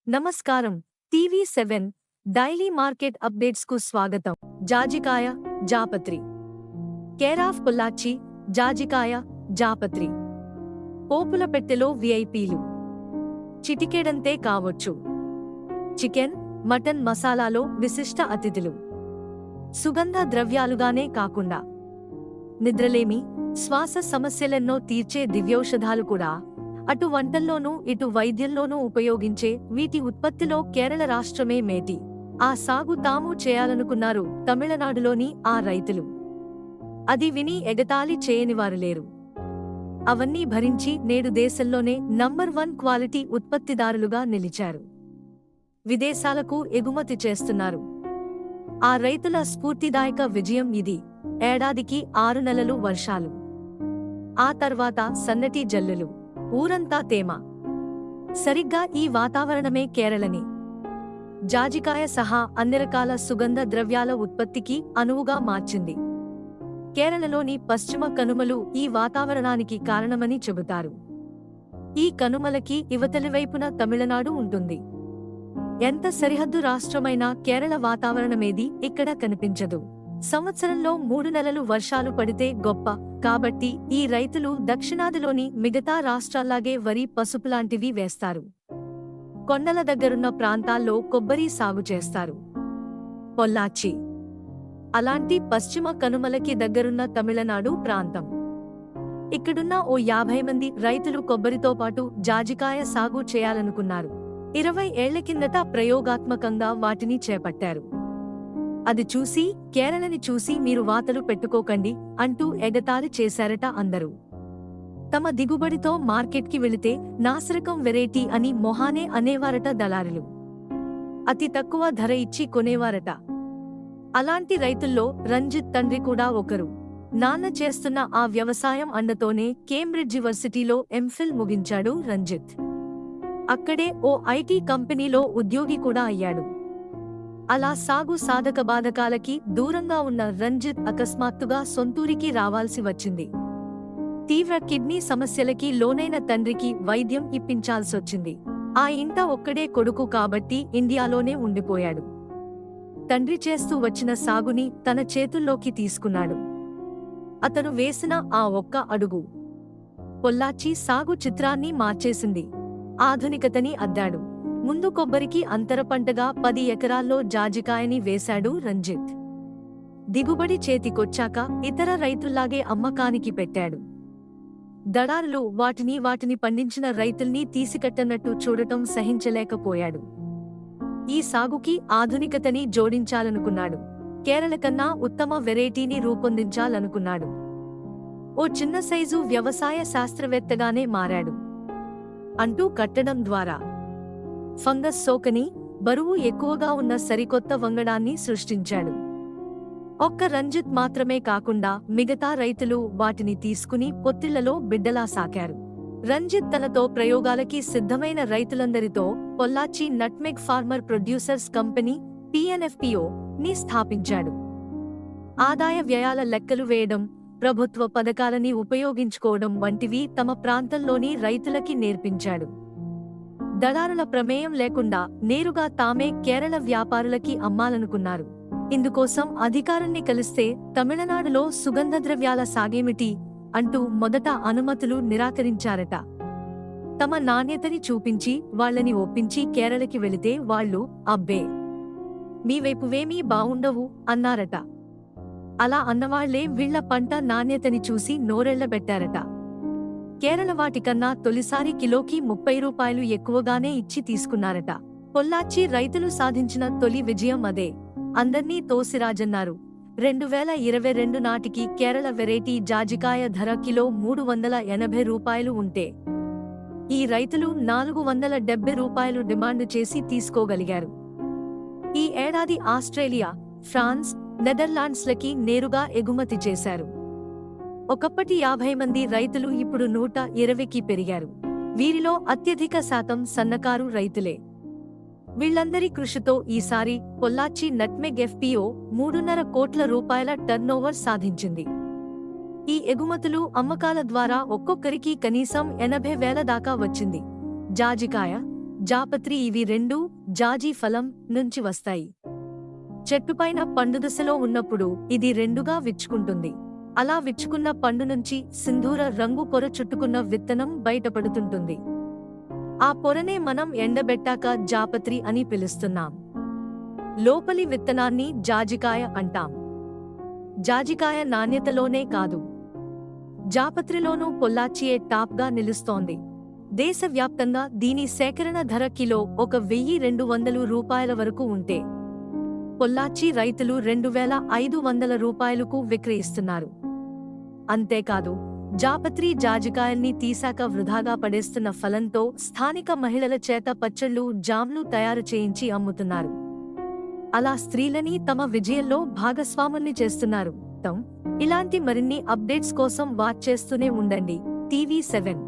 నమస్కారం. టీవీ7 daily market updates కు స్వాగతం. జాజికాయ, జాపత్రి. కేర్ ఆఫ్ పొల్లాచి, జాజికాయ, జాపత్రి. పోపుల పెట్టెలో విఐపీలు. చిటికెడంతే కావచ్చు. చికెన్, మటన్ మసాలాలో విశిష్ట అతిథులు. సుగంధ ద్రవ్యాలుగానే కాకుండా నిద్రలేమి, శ్వాస సమస్యలెన్నో తీర్చే దివ్యౌషధాలు కూడా. అటు వంటల్లోనూ ఇటు వైద్యంలోనూ ఉపయోగించే వీటి ఉత్పత్తిలో కేరళ రాష్ట్రమే మేటి. ఆ సాగు తాము చేయాలనుకున్నారు తమిళనాడులోని ఆ రైతులు. అది విని ఎగతాళి చేయనివారు లేరు. అవన్నీ భరించి నేడు దేశంలోనే నంబర్ 1 క్వాలిటీ ఉత్పత్తిదారులుగా నిలిచారు. విదేశాలకు ఎగుమతి చేస్తున్నారు. ఆ రైతుల స్ఫూర్తిదాయక విజయం ఇది. ఏడాదికి 6 నెలలు వర్షాలు, ఆ తర్వాత సన్నటి జల్లులు, ఊరంతా తేమ. సరిగ్గా ఈ వాతావరణమే కేరళని జాజికాయ సహా అన్ని రకాల సుగంధ ద్రవ్యాల ఉత్పత్తికి అనువుగా మార్చింది. కేరళలోని పశ్చిమ కనుమలు ఈ వాతావరణానికి కారణమని చెబుతారు. ఈ కనుమలకి ఇవతలివైపున తమిళనాడు ఉంటుంది. ఎంత సరిహద్దు రాష్ట్రమైనా కేరళ వాతావరణమేది ఇక్కడ కనిపించదు. సంవత్సరంలో 3 నెలలు వర్షాలు పడితే గొప్ప. కాబట్టి ఈ రైతులు దక్షిణాదిలోని మిగతా రాష్ట్రాల్లాగే వరి, పసుపులాంటివి వేస్తారు. కొండల దగ్గరున్న ప్రాంతాల్లో కొబ్బరి సాగు చేస్తారు. పొల్లాచి అలాంటి పశ్చిమ కనుమలకి దగ్గరున్న తమిళనాడు ప్రాంతం. ఇక్కడున్న ఓ 50 మంది రైతులు కొబ్బరితో పాటు జాజికాయ సాగు చేయాలనుకున్నారు. 20 ఏళ్ల కిందట ప్రయోగాత్మకంగా వాటిని చేపట్టారు. అది చూసి కేరళని చూసి మీరు వాతలు పెట్టుకోకండి అంటూ ఎగతాళి చేశారట అందరూ. తమ దిగుబడితో మార్కెట్కి వెళితే నాసిరకం వెరైటీ అని మొహానే అనేవారట దళారులు. అతి తక్కువ ధర ఇచ్చి కొనేవారట. అలాంటి రైతుల్లో రంజిత్ తండ్రి కూడా ఒకరు. నాన్న చేస్తున్న ఆ వ్యవసాయం అండతోనే కేంబ్రిడ్జ్ యూనివర్సిటీలో ఎంఫిల్ ముగించాడు రంజిత్. అక్కడే ఓ ఐటీ కంపెనీలో ఉద్యోగి కూడా అయ్యాడు. అలా సాగు సాధక బాధకాలకి దూరంగా ఉన్న రంజిత్ అకస్మాత్తుగా సొంతూరికి రావాల్సి వచ్చింది. తీవ్ర కిడ్నీ సమస్యలకి లోనైన తండ్రికి వైద్యం ఇప్పించాల్సొచ్చింది. ఆ ఇంట ఒక్కడే కొడుకు కాబట్టి ఇండియాలోనే ఉండిపోయాడు. తండ్రి చేస్తూ వచ్చిన సాగుని తన చేతుల్లోకి తీసుకున్నాడు. అతను వేసిన ఆ ఒక్క అడుగు పొల్లాచి సాగు చిత్రాన్ని మార్చేసింది. ఆధునికతని అద్దాడు. ముందు కొబ్బరికి అంతర పంటగా 10 ఎకరాల్లో జాజికాయని వేశాడు రంజిత్. దిగుబడి చేతికొచ్చాక ఇతర రైతుల్లాగే అమ్మకానికి పెట్టాడు. దళారులు వాటిని పండించిన రైతుల్ని తీసికట్టనట్టు చూడటం సహించలేకపోయాడు. ఈ సాగుకి ఆధునికతని జోడించాలనుకున్నాడు. కేరళ కన్నా ఉత్తమ వెరైటీని రూపొందించాలనుకున్నాడు. ఓ చిన్న సైజు వ్యవసాయ శాస్త్రవేత్తగానే మారాడు. అంటూ కట్టడం ద్వారా ఫంగస్ సోకని, బరువు ఎక్కువగా ఉన్న సరికొత్త వంగడాన్ని సృష్టించాడు. ఒక్క రంజిత్ మాత్రమే కాకుండా మిగతా రైతులు వాటిని తీసుకుని పొత్తిళ్లలో బిడ్డలా సాకారు. రంజిత్ తనతో ప్రయోగాలకి సిద్ధమైన రైతులందరితో Pollachi nutmeg farmer producers company PNFPO ని స్థాపించాడు. ఆదాయ వ్యయాల లెక్కలు వేయడం, ప్రభుత్వ పథకాలని ఉపయోగించుకోవడం వంటివి తమ ప్రాంతంలోని రైతులకి నేర్పించాడు. దళారుల ప్రమేయం లేకుండా నేరుగా తామే కేరళ వ్యాపారులకి అమ్మాలనుకున్నారు. ఇందుకోసం అధికారుల్ని కలిస్తే తమిళనాడులో సుగంధద్రవ్యాల సాగేమిటి అంటూ మొదట అనుమతులు నిరాకరించారట. తమ నాణ్యతని చూపించి వాళ్లని ఒప్పించి కేరళకి వెళితే వాళ్లు అబ్బే మీవైపువేమీ బావుండవు అన్నారట. అలా అన్నవాళ్లే వీళ్ల పంట నాణ్యతని చూసి నోరెళ్లబెట్టారట. కేరళ వాటికన్నా తొలిసారి కిలోకి 30 రూపాయలు ఎక్కువగానే ఇచ్చి తీసుకున్నారట. పొల్లాచి రైతులు సాధించిన తొలి విజయం అదే. అందర్నీ తోసిరాజన్నారు. 2022 నాటికి కేరళ వెరైటీ జాజికాయ ధర కిలో 380 రూపాయలు ఉంటే ఈ రైతులు 470 రూపాయలు డిమాండ్ చేసి తీసుకోగలిగారు. ఈ ఏడాది ఆస్ట్రేలియా, ఫ్రాన్స్, నెదర్లాండ్స్లకి నేరుగా ఎగుమతి చేశారు. ఒకప్పటి 50 మంది రైతులు ఇప్పుడు 120కి పెరిగారు. వీరిలో అత్యధిక శాతం సన్నకారు రైతులే. వీళ్లందరి కృషితో ఈసారి పొల్లాచి నట్మెగ్ FPO 3.5 కోట్ల రూపాయల టర్నోవర్ సాధించింది. ఈ ఎగుమతులు అమ్మకాల ద్వారా ఒక్కొక్కరికి కనీసం 80,000 దాకా వచ్చింది. జాజికాయ, జాపత్రి ఇవి రెండూ జాజి ఫలం నుంచి వస్తాయి. చెట్టుపైన పండుదశలో ఉన్నప్పుడు ఇది రెండుగా విచ్చుకుంటుంది. అలా విచ్చుకున్న పండు నుంచి సింధూర రంగు పొర చుట్టుకున్న విత్తనం బయటపడుతుంటుంది. ఆ పొరనే మనం ఎండబెట్టాక జాపత్రి అని పిలుస్తున్నాం. లోపలి విత్తనాన్ని జాజికాయ అంటాం. జాజికాయ నాణ్యతలోనే కాదు, జాపత్రిలోనూ పొల్లాచియే టాప్గా నిలుస్తోంది. దేశవ్యాప్తంగా దీని సేకరణ ధర కిలో 1,200 రూపాయల వరకు ఉంటే, పొల్లాచి రైతులు 2,500 రూపాయలకు విక్రయిస్తున్నారు. అంతేకాదు, జాపత్రి జాజికాయల్ని తీశాక వృధాగా పడేస్తున్న ఫలంతో స్థానిక మహిళల చేత పచ్చళ్ళు, జామ్లు తయారు చేయించి అమ్ముతున్నారు. అలా స్త్రీలని తమ విజయంలో భాగస్వాముల్ని చేస్తున్నారు. ఇలాంటి మరిన్ని అప్డేట్స్ కోసం వాచ్ చేస్తూనే ఉండండి టీవీ7.